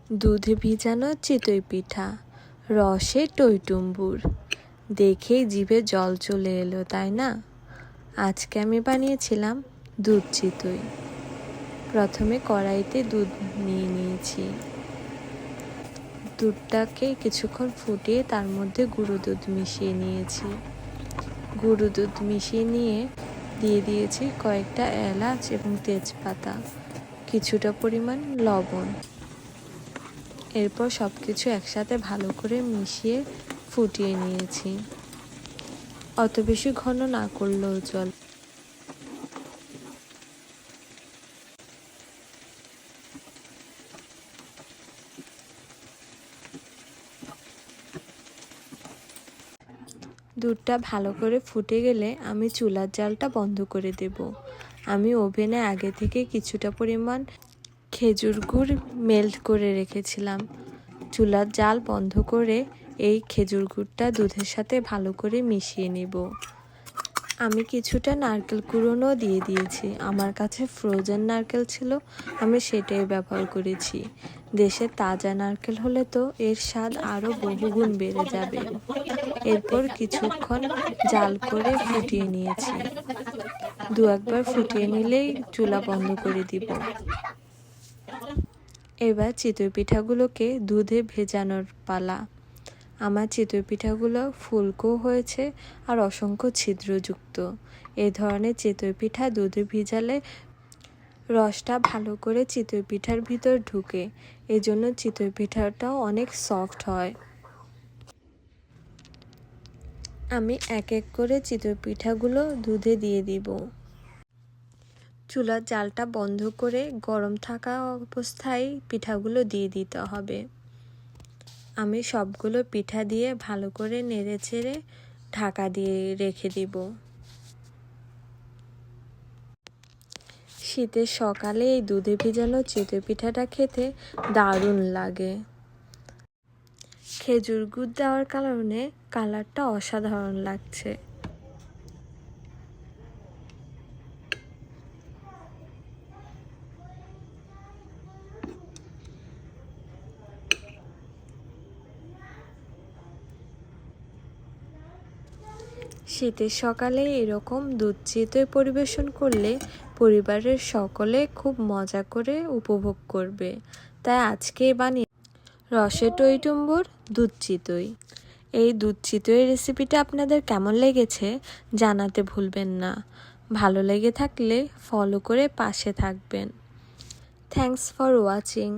দুধে ভিজানো চিতই পিঠা, রসে টইটুম্বুর। দেখেই জিভে জল চলে এলো, তাই না? আজকে আমি বানিয়েছিলাম দুধ চিতই। প্রথমে কড়াইতে দুধ নিয়ে নিয়েছি। দুধটাকে কিছুক্ষণ ফুটিয়ে তার মধ্যে গুঁড়ো দুধ মিশিয়ে নিয়েছি। গুঁড়ো দুধ মিশিয়ে নিয়ে দিয়ে দিয়েছি কয়েকটা এলাচ এবং তেজপাতা, কিছুটা পরিমাণ লবণ। এরপর সব কিছু একসাথে ভালো করে মিশিয়ে ফুটিয়ে নিয়েছি। অত বেশি ঘন না করলেও চল। দুধটা ভালো করে ফুটে গেলে আমি চুলার জালটা বন্ধ করে দেব। আমি ওভেনে আগে থেকে কিছুটা পরিমাণ খেজুর গুড় মেল্ট করে রেখেছিলাম। চুলার জাল বন্ধ করে এই খেজুর গুড়টা দুধের সাথে ভালো করে মিশিয়ে নেব। আমি কিছুটা নারকেল কুড়োনো দিয়ে দিয়েছি। আমার কাছে ফ্রোজেন নারকেল ছিল, আমি সেটাই ব্যবহার করেছি। দেশের তাজা নারকেল হলে তো এর স্বাদ আরও বহুগুণ বেড়ে যাবে। এরপর কিছুক্ষণ জাল করে ফুটিয়ে নিয়েছি। দু একবার ফুটিয়ে নিলেই চুলা বন্ধ করে দিব। এবার চিতই পিঠাগুলোকে দুধে ভেজানোর পালা। আমার চিতই পিঠাগুলো ফুলকো হয়েছে আর অসংখ্য ছিদ্রযুক্ত। এই ধরনের চিতই পিঠা দুধে ভিজালে রসটা ভালো করে চিতই পিঠার ভিতর ঢুকে, এজন্য চিতই পিঠাটাও অনেক সফট হয়। আমি এক এক করে চিতই পিঠাগুলো দুধে দিয়ে দিব। চুলার জালটা বন্ধ করে গরম থাকা অবস্থায় পিঠাগুলো দিয়ে দিতে হবে। আমি সবগুলো পিঠা দিয়ে ভালো করে নেড়েচেড়ে ঢাকা দিয়ে রেখে দিব। শীতের সকালে এই দুধে ভিজানো চিতই পিঠাটা খেতে দারুণ লাগে। খেজুর গুড় দেওয়ার কারণে কালারটা অসাধারণ লাগছে। শীতের সকালে এরকম দুধ চিতই পরিবেশন করলে পরিবারের সকলে খুব মজা করে উপভোগ করবে। তাই আজকে বানিয়ে রসে টইটুম্বুর দুধ চিতই। এই দুধ চিতইয়ের রেসিপিটা আপনাদের কেমন লেগেছে জানাতে ভুলবেন না। ভালো লেগে থাকলে ফলো করে পাশে থাকবেন। Thanks for watching.